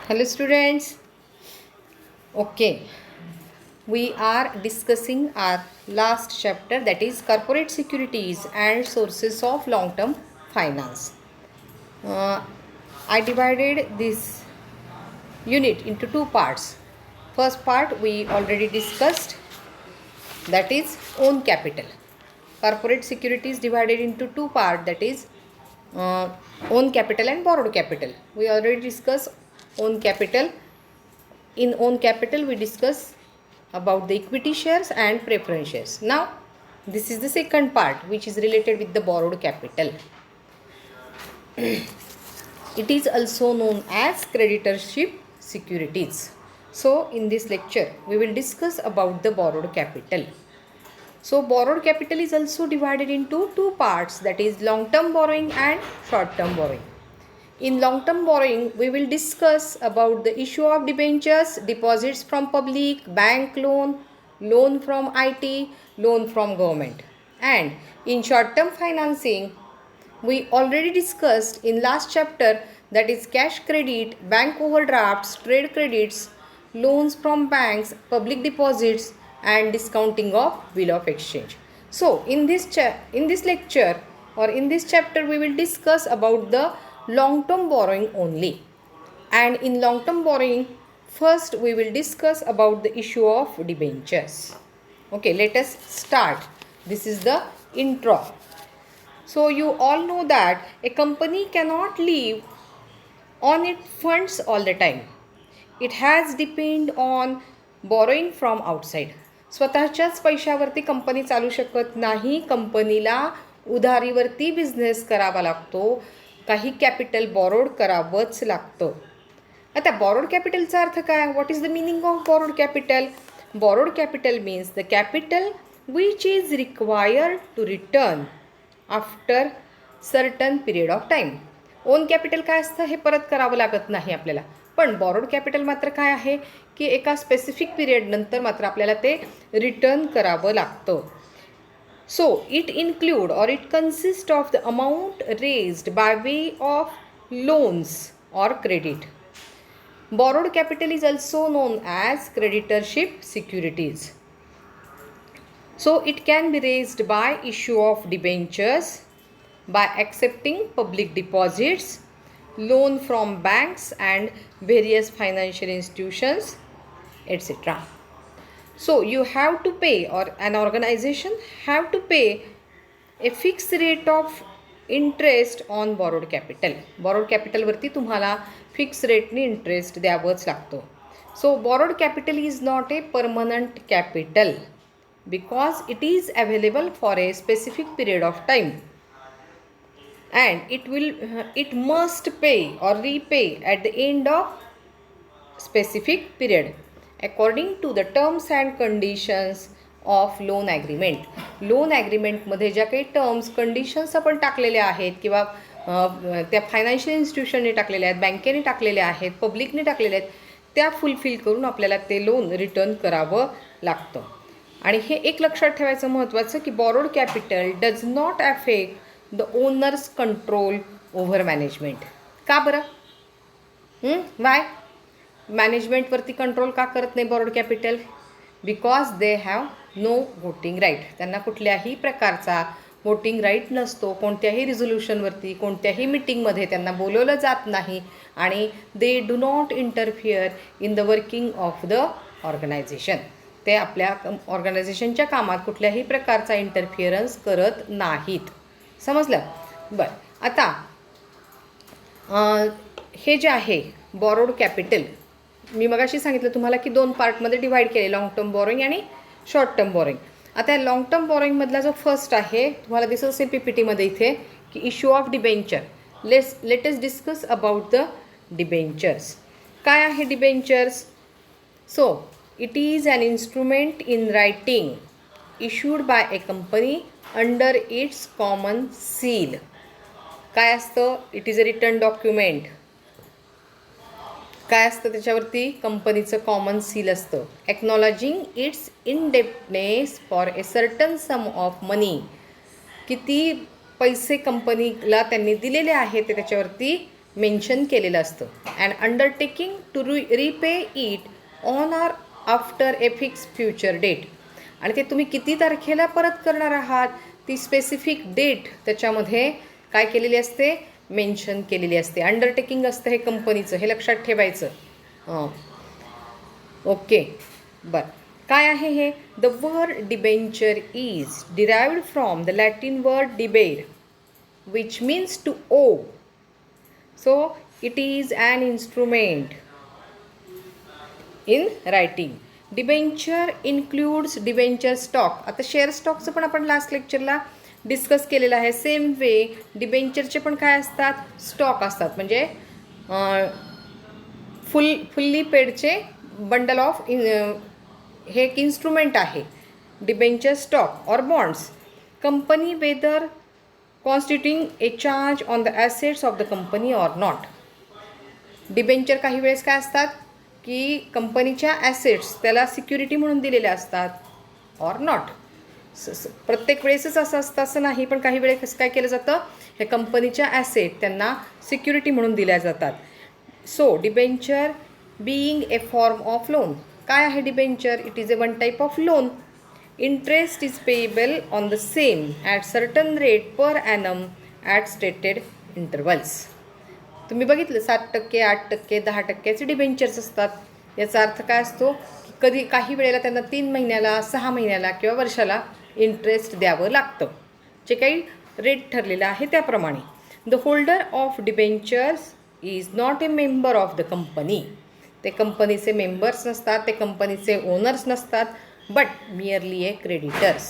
Hello students. Okay, we are discussing our last chapter, that is corporate securities and sources of long term finance. Uh, I divided this unit into two parts. First part we already discussed, that is own capital. Corporate securities divided into two parts, that is uh, own capital and borrowed capital. We already discussed own capital. In own capital we discuss about the equity shares and preference shares. Now this is the second part, which is related with the borrowed capital. It is also known as creditorship securities. So in this lecture we will discuss about the borrowed capital. So borrowed capital is also divided into two parts, that is long term borrowing and short term borrowing. In long term borrowing, we will discuss about the issue of debentures, deposits from public, bank loan, loan from IT, loan from government. And in short term financing, we already discussed in last chapter, that is cash credit, bank overdrafts, trade credits, loans from banks, public deposits, and discounting of bill of exchange. So in this lecture or in this chapter we will discuss about the long term borrowing only. And in long term borrowing, first we will discuss about the issue of debentures. Okay, let us start. This is the intro. So you all know that a company cannot live on its funds all the time. It has depend on borrowing from outside. स्वतःच्याच पैशावरती company चालू शकत नाही. कंपनीला उधारीवरती business करावा लागतो. काही capital borrowed करावंच लागतं. आता बॉरोड कॅपिटलचा अर्थ काय? What is the meaning of borrowed capital? Borrowed capital means the capital which is required to return after certain period of time. Own capital काय असतं? हे परत करावं लागत नाही आपल्याला. पण बॉरोड कॅपिटल मात्र काय आहे की एका स्पेसिफिक पिरियड नंतर मात्र आपल्याला ते रिटर्न करावं लागतं. सो इट इन्क्लूड और it consist of the amount raised by way of loans और credit. Borrowed capital is also known as creditorship securities. So it can be raised by issue of debentures, by accepting public deposits, loan from banks and various financial institutions, etc. So you have to pay, or an organization have to pay a fixed rate of interest on borrowed capital. Borrowed कॅपिटलवरती तुम्हाला fix रेटने interest द्यावंच लागतो. So borrowed capital is not a permanent capital because it is available for a specific period of time and it must pay or repay at the end of specific period according to the terms and conditions of loan agreement. Loan ॲग्रीमेंटमध्ये ज्या काही terms conditions आपण टाकलेल्या आहेत किंवा त्या financial इन्स्टिट्यूशनने टाकलेल्या आहेत, बँकेने टाकलेल्या आहेत, पब्लिकने टाकलेल्या आहेत, त्या फुलफिल करून आपल्याला ते लोन रिटर्न करावं लागतं. आणि हे एक लक्षात ठेवायचं महत्त्वाचं की borrowed capital does not affect the owner's control over management. का बरं? वाय? मॅनेजमेंटवरती कंट्रोल का करत नाही borrowed capital? Because they have no voting right. त्यांना कुठल्याही प्रकारचा वोटिंग राईट नसतो. कोणत्याही रिझोल्युशनवरती, कोणत्याही मिटिंगमध्ये त्यांना बोलवलं जात नाही आणि they do not interfere in the working of the organisation. ते आपल्या ऑर्गनायझेशनच्या कामात कुठल्याही प्रकारचा इंटरफिअरन्स करत नाहीत. समजलं? बरं, आता हे जे आहे बॉरोड कॅपिटल, मी मगाशी सांगितलं तुम्हाला की दोन पार्टमध्ये डिवाईड केले, लाँग टर्म बॉरोइंग आणि शॉर्ट टर्म बॉरोइंग. आता लाँग टर्म बॉरोइंगमधला जो फर्स्ट आहे तुम्हाला दिसत असेल पी पी टीमध्ये इथे की issue of debenture. Let us discuss about the debentures. काय आहे debentures? So it is an instrument in writing issued by a company under its common seal. काय असतं? It is a written document. काय असतं त्याच्यावरती? कंपनीचं कॉमन सील असतं. Acknowledging its indebtedness for a certain sum of money. किती पैसे कंपनीला त्यांनी दिलेले आहेत ते त्याच्यावरती मेन्शन केलेलं असतं. And undertaking to repay it on or after a fix future date. आणि ते तुम्ही किती तारखेला परत करणार आहात ती स्पेसिफिक डेट त्याच्यामध्ये काय केलेली असते, मेन्शन केलेली असते. अंडरटेकिंग असतं हे कंपनीचं, हे लक्षात ठेवायचं. ओके, बरं. काय आहे हे? The word debenture is derived from the Latin word debere which means to owe. So it is an instrument in writing. Debenture includes debenture stock. आता शेअर स्टॉकचं पण आपण लास्ट लेक्चरला डिस्कस केलेलं आहे. सेम वे डिबेंचरचे पण काय असतात, स्टॉक असतात. म्हणजे फुल्ली पेडचे बंडल ऑफ हे एक इन्स्ट्रुमेंट आहे डिबेंचर स्टॉक और bonds. Company weather constituting A charge on the assets of the company or not. Debenture काही वेळेस काय असतात की कंपनीच्या ॲसेट्स त्याला सिक्युरिटी म्हणून दिलेल्या असतात ऑर नॉट. प्रत्येक वेळेसच असं असतं असं नाही, पण काही वेळेस काय केलं जातं, हे कंपनीच्या ॲसेट त्यांना सिक्युरिटी म्हणून दिल्या जातात. So debenture being a form of loan. काय आहे debenture? It is a one type of loan. Interest is payable on the same at certain rate per annum at stated intervals. तुम्ही बघितलं 7%, 8%, 10%चे debentures असतात. याचा अर्थ काय असतो की कधी काही वेळेला त्यांना 3 महिन्याला, 6 महिन्याला किंवा वर्षाला इंटरेस्ट द्यावं लागतं, जे काही रेट ठरलेलं आहे त्याप्रमाणे. The holder of debentures is not A member of the company. ते कंपनीचे मेंबर्स नसतात, ते कंपनीचे ओनर्स नसतात, बट मियरली ए क्रेडिटर्स.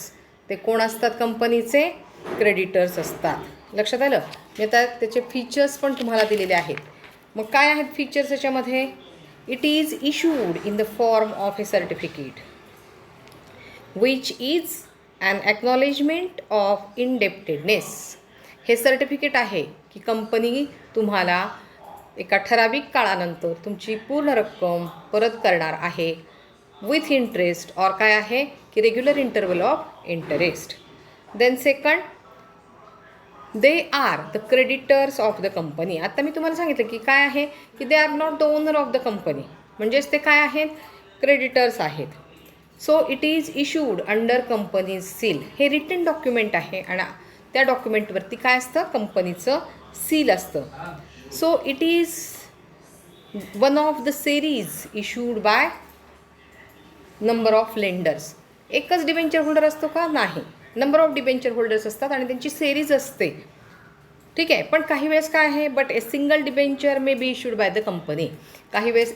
ते कोण असतात? कंपनीचे क्रेडिटर्स असतात. लक्षात आलं? मी आता त्याचे फीचर्स पण तुम्हाला दिलेले आहेत. मग काय आहेत फीचर्स याच्यामध्ये? It is issued in the form of a certificate which is an acknowledgement of indebtedness. हे सर्टिफिकेट आहे की कंपनी तुम्हाला एका ठराविक काळानंतर तुमची पूर्ण रक्कम परत करणार आहे विथ इंटरेस्ट और काय आहे की regular interval of interest. Then second, they are the creditors of the company. आता मी तुम्हाला सांगितलं की काय आहे की they are not the owner of the company, म्हणजेच ते काय आहेत? क्रेडिटर्स आहेत. So it is issued under company's seal. हे रिटन डॉक्युमेंट आहे आणि त्या डॉक्युमेंटवरती काय असतं? कंपनीचं सील असतं. So it is one of the series issued by number of lenders. एकच डिबेंचर होल्डर असतो का? नाही, नंबर ऑफ डिबेंचर होल्डर्स असतात आणि त्यांची सेरीज असते. ठीक आहे, पण काही वेळेस काय आहे, but a single debenture may be issued by the company. काही वेळेस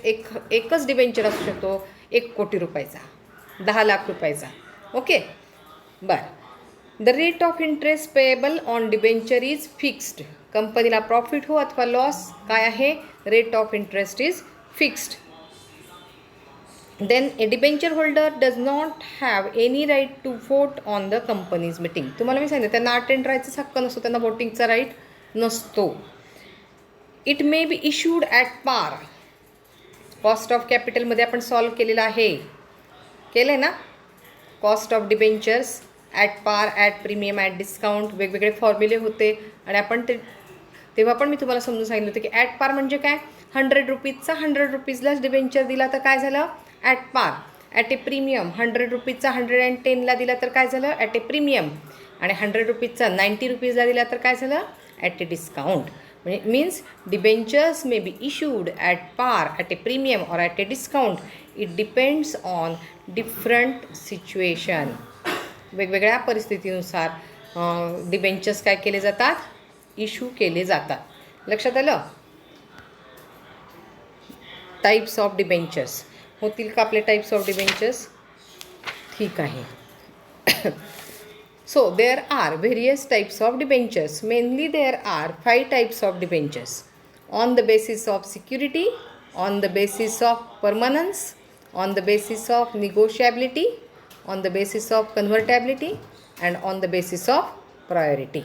एकच डिबेंचर असू शकतो 1 कोटी रुपयाचा, 10 लाख रुपयाचा. ओके, बरं. The rate of interest payable on debenture is fixed. कंपनीला प्रॉफिट हो अथवा लॉस काय आहे? Rate of interest is fixed. Then a debenture holder does not have any right to vote on the company's meeting. तुम्हाला मी सांगितलं त्यांना attend राहायचाच हक्क नसतो, त्यांना वोटिंगचा राईट नसतो. It may be issued at par. Cost of कॅपिटलमध्ये आपण सॉल्व केलेलं आहे, केलं आहे ना? Cost of debentures at par, at premium, at discount, वेगवेगळे फॉर्म्युले होते आणि आपण तेव्हा पण मी तुम्हाला समजून सांगितलं होतं की ॲट पार म्हणजे काय? 100 रुपीजचा 100 रुपीजलाच डिबेंचर दिला तर काय झालं? At par. At a premium 100 रुपीजचा 110ला दिला तर काय झालं? At a premium. आणि 100 रुपीजचा 90 रुपीजला दिला तर काय झालं? At a discount. म्हणजे means debentures may be issued at par, at a premium और at a discount. It depends on different situation. वेगवेगळ्या परिस्थितीनुसार डिबेंचर्स काय केले जातात? इशू केले जातात. लक्षात आलं? टाईप्स ऑफ डिबेंचर्स होतील का आपले टाईप्स ऑफ डिबेंचर्स? ठीक आहे. So there are various types of debentures. Mainly there are 5 types of debentures. On the basis of security, on the basis of permanence, on the basis of negotiability, on the basis of convertibility and on the basis of priority.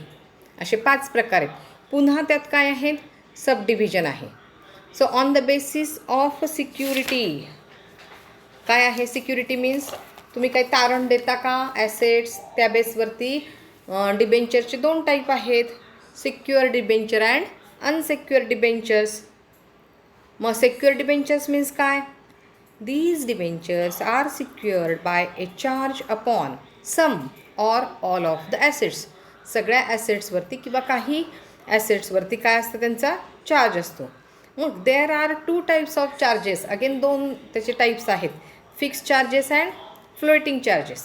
असे 5 प्रकार आहेत. पुन्हा त्यात काय आहेत? Subdivision आहे. So on the basis of security काय आहे? सिक्युरिटी मीन्स तुम्ही काही तारण देता का ॲसेट्स, त्या बेसवरती डिबेंचरचे 2 टाईप आहेत, सिक्युअर डिबेंचर अँड अनसेक्युअर डिबेंचर्स. मग सेक्युअर डिबेंचर्स मीन्स काय? These debentures are secured by a charge upon some or all of the assets. सगळ्या ॲसेट्सवरती किंवा काही ॲसेट्सवरती काय असतं, त्यांचा चार्ज असतो. मग there are 2 types of charges. Again 2 त्याचे टाईप्स आहेत, fix charges and floating charges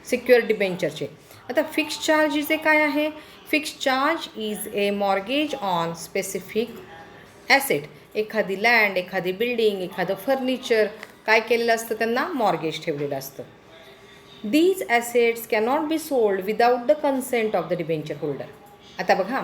secure डिबेंचरचे. आता फिक्स चार्ज जे काय आहे? Fix charge is a mortgage on specific asset. एखादी लँड, एखादी बिल्डिंग, एखादं फर्निचर काय केलेलं असतं, त्यांना मॉर्गेज ठेवलेलं असतं. These assets cannot be sold without the consent of the debenture holder. आता बघा,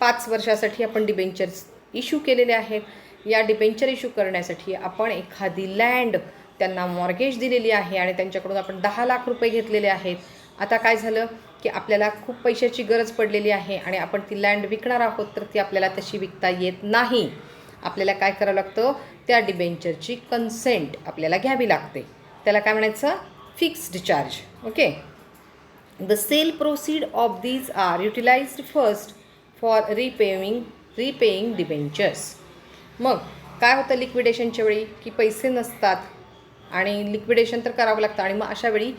5 वर्षासाठी आपण डिबेंचर्स इश्यू केलेले आहेत. या डिबेंचर इश्यू करण्यासाठी आपण एखादी लँड त्यांना मॉर्गेज दिलेली आहे आणि त्यांच्याकडून आपण 10 लाख रुपये घेतलेले आहेत. आता काय झालं की आपल्याला खूप पैशाची गरज पडलेली आहे आणि आपण ती लँड विकणार आहोत, तर ती आपल्याला तशी विकता येत नाही. आपल्याला काय करावं लागतं? त्या डिबेंचरची कन्सेंट आपल्याला घ्यावी लागते. त्याला काय म्हणायचं? Fixed charge. Okay. The sale proceed of these are utilised first for repaying debentures. मग काय होतं लिक्विडेशनच्या वेळी की पैसे नसतात आणि लिक्विडेशन तर करावं लागतं आणि मग अशा वेळी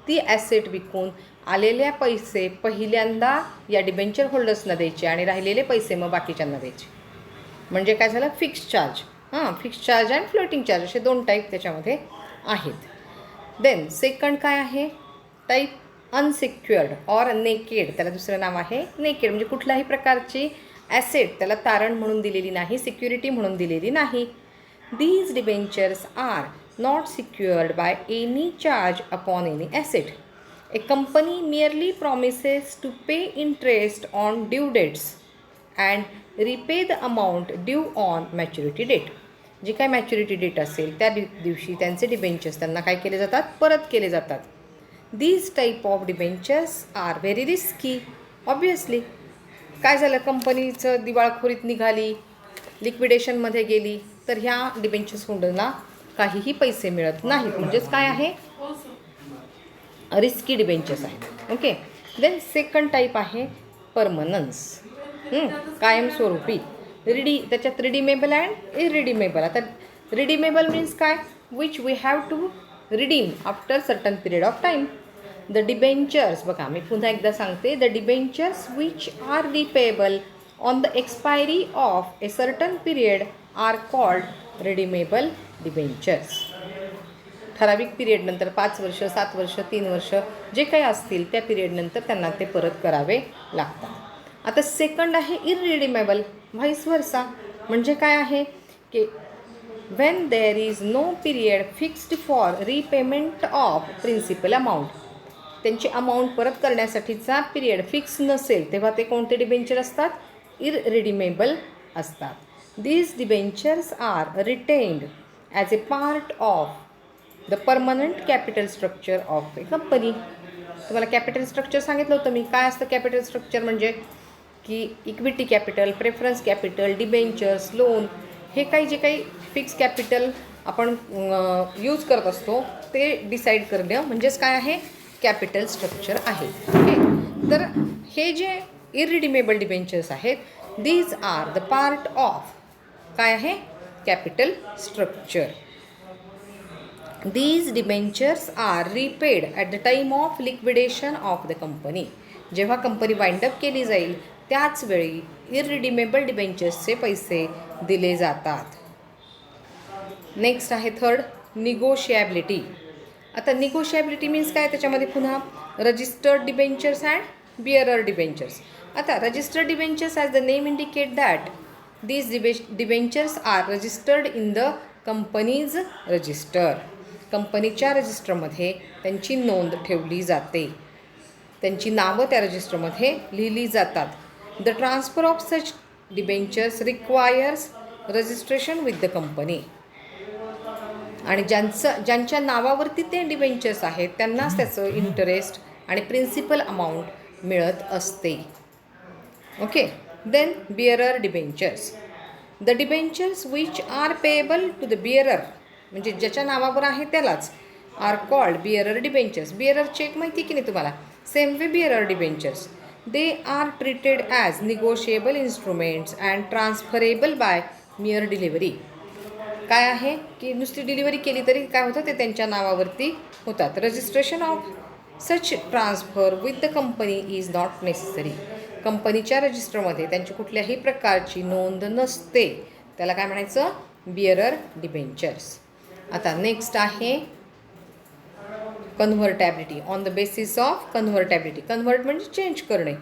ती ॲसेट विकून आलेल्या पैसे पहिल्यांदा या डिबेंचर होल्डर्सना द्यायचे आणि राहिलेले पैसे मग बाकीच्यांना द्यायचे. म्हणजे काय झालं? Fix charge. Fix charge and floating charge असे 2 टाईप त्याच्यामध्ये आहेत. देन सेकंड काय आहे टाईप? Unsecured or naked. त्याला दुसरं नाव आहे नेकेड. म्हणजे कुठल्याही प्रकारची ॲसेट त्याला तारण म्हणून दिलेली नाही, सिक्युरिटी म्हणून दिलेली नाही. These debentures are not secured by any charge upon any asset. A company merely promises to pay interest on due dates and repay the amount due on maturity date. जी काय मॅच्युरिटी डेट असेल त्या दिवशी त्यांचे debentures त्यांना काय केले जातात? परत केले जातात. These type of debentures are very risky. Obviously काय झालं, कंपनीचं दिवाळखोरीत निघाली, लिक्विडेशनमध्ये गेली, तर ह्या डिबेंचर्स होल्डरला काहीही पैसे मिळत नाहीत. म्हणजेच काय आहे? रिस्की डिबेंचर्स आहेत. ओके. देन सेकंड टाईप आहे परमनन्स. कायमस्वरूपी. त्याच्यात रिडीमेबल अँड इरिडीमेबल. आता रिडीमेबल मीन्स काय? Which we have to redeem after certain period of time. The debentures, बघा मी पुन्हा एकदा सांगते, the debentures which are repayable on the expiry of a certain period are called redeemable debentures. ठराविक पिरियडनंतर 5 वर्ष, 7 वर्ष, 3 वर्ष जे काही असतील त्या पिरियडनंतर त्यांना ते परत करावे लागतात. आता सेकंड आहे इरिडीमेबल, व्हाईस वर्सा. म्हणजे काय आहे की when there is no period fixed for repayment of principal amount. त्यांची अमाऊंट परत करण्यासाठीचा पिरियड फिक्स नसेल तेव्हा ते कोणते डिबेंचर असतात? इरिडीमेबल असतात. These debentures are retained as a part of the permanent capital structure of a company. तुम्हाला कॅपिटल स्ट्रक्चर सांगितलं होतं मी. काय असतं कॅपिटल स्ट्रक्चर? म्हणजे की equity capital, preference capital, debentures, loan, हे काही जे काही फिक्स कॅपिटल आपण यूज करत असतो ते डिसाईड करणं म्हणजेच काय आहे? कॅपिटल स्ट्रक्चर आहे. ओके. तर हे जे इरिडीमेबल डिबेंचर्स आहेत, these are the part of काय आहे? Capital structure. These debentures are repaid at the time of liquidation of the company. जेव्हा कंपनी वाइंडअप केली जाईल त्याच वेळी इरिडीमेबल डिबेंचर्सचे पैसे दिले जातात. नेक्स्ट आहे थर्ड निगोशिएबिलिटी. आता निगोशिएबिलिटी मीन्स काय? त्याच्यामध्ये पुन्हा registered debentures and bearer debentures. आता registered debentures as the name indicate that these debentures are registered in the company's register. कंपनीच्या रजिस्टरमध्ये त्यांची नोंद ठेवली जाते, त्यांची नावं त्या रजिस्टरमध्ये लिहिली जातात. The transfer of such debentures requires registration with the company. आणि ज्यांच्या नावावरती ते डिबेंचर्स आहेत त्यांनाच त्याचं इंटरेस्ट आणि प्रिन्सिपल अमाऊंट मिळत असते. Okay. Then bearer debentures. The debentures which are payable to the bearer, म्हणजे ज्याच्या नावावर आहे त्यालाच, are called bearer debentures. Bearer cheque माहिती की नाही तुम्हाला? Same way bearer debentures. They are treated as negotiable instruments and transferable by mere delivery. काय आहे की नुसती डिलिव्हरी केली तरी काय होतं, ते त्यांच्या नावावरती होतात. Registration of such transfer with the company is not necessary. कंपनीच्या रजिस्टरमध्ये त्यांची कुठल्याही प्रकारची नोंद नसते. त्याला काय म्हणायचं, बिअरर डिबेंचर्स. आता नेक्स्ट आहे convertibility. On the basis of convertibility. Convert म्हणजे चेंज करणे.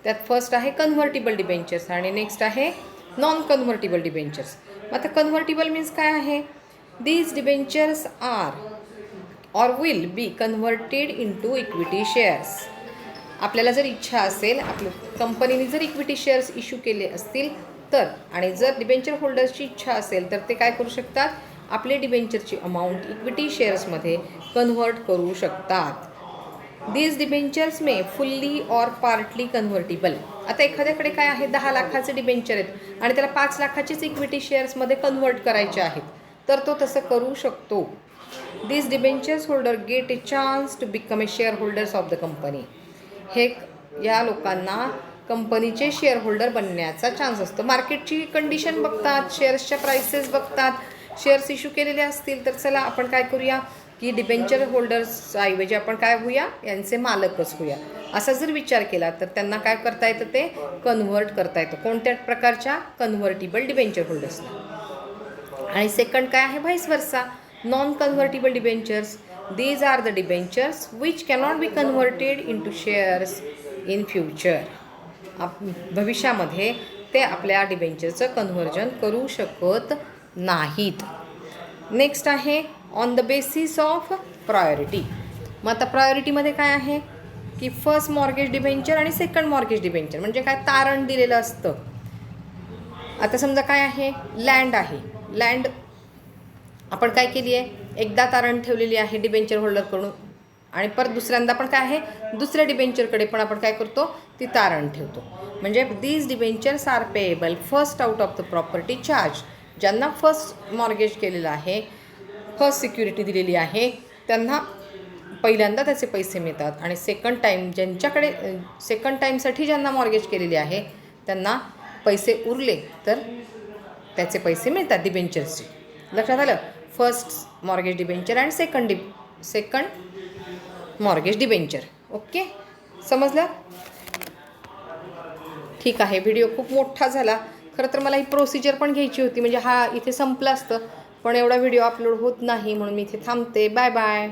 त्यात फर्स्ट आहे कन्व्हर्टिबल डिबेंचर्स आणि नेक्स्ट आहे नॉन कन्व्हर्टिबल डिबेंचर्स. आता कन्व्हर्टिबल मीन्स काय आहे, these debentures are or will be converted into equity shares. आपल्याला जर इच्छा असेल, आपल्या कंपनीने जर इक्विटी शेअर्स इश्यू केले असतील तर, आणि जर डिबेंचर होल्डर्सची इच्छा असेल तर ते काय करू शकतात, आपले डिबेंचरची अमाऊंट इक्विटी शेअर्समध्ये कन्व्हर्ट करू शकतात. These debentures may fully or partly convertible. आता एखाद्याकडे काय आहे, 10 लाखाचे डिबेंचर आहेत आणि त्याला 5 लाखाचेच इक्विटी शेअर्समध्ये कन्व्हर्ट करायचे आहेत, तर तो तसं करू शकतो. These debentures holder get a chance to become a share holders of the company. हे या लोकांना कंपनीचे शेअर होल्डर बनण्याचा चान्स असतो. मार्केटची कंडिशन बघतात, शेअर्सच्या प्राइसेस बघतात. शेअर्स इश्यू केलेले असतील तर चला आपण काय करूया की डिबेंचर होल्डर्सऐवजी आपण काय होऊया, यांचे मालकच होऊया, असा जर विचार केला तर त्यांना काय करता येतं, ते कन्व्हर्ट करता येतं. कोणत्या प्रकारच्या, कन्व्हर्टिबल डिबेंचर होल्डर्सला. आणि सेकंड काय आहे, vice versa, non convertible debentures. These are the debentures which cannot be converted into shares in future. भविष्यामध्ये ते आपल्या डिबेंचरचं कन्व्हर्जन करू शकत नाहीत. नेक्स्ट आहे on the basis of priority. मग आता प्रायोरिटीमध्ये काय आहे की फर्स्ट मॉर्गेज डिबेंचर आणि सेकंड मॉर्गेज डिबेंचर म्हणजे काय, तारण दिलेलं असतं. आता समजा काय आहे, लँड आहे. लँड आपण काय केली आहे, एकदा तारण ठेवलेली आहे डिबेंचर होल्डरकडून, आणि परत दुसऱ्यांदा पण काय आहे, दुसऱ्या डिबेंचरकडे पण आपण काय करतो, ती तारण ठेवतो. म्हणजे these debentures are payable first out of the property charge. ज्यांना फर्स्ट मॉर्गेज केलेलं आहे, फर्स्ट सिक्युरिटी दिलेली आहे, त्यांना पहिल्यांदा त्याचे पैसे मिळतात. आणि सेकंड टाईम ज्यांच्याकडे, सेकंड टाईमसाठी ज्यांना मॉर्गेज केलेली आहे त्यांना पैसे उरले तर त्याचे पैसे मिळतात डिबेंचर्सचे. लक्षात आलं, फर्स्ट मॉर्गेज डिबेंचर आणि सेकंड मॉर्गेज डिबेंचर. ओके, समजलं? ठीक आहे. व्हिडिओ खूप मोठा झाला. खरं तर मला ही प्रोसिजर पण घ्यायची होती, म्हणजे हा इथे संपला असतं, पण एवढा व्हिडिओ अपलोड होत नाही म्हणून मी इथे थांबते. Bye bye.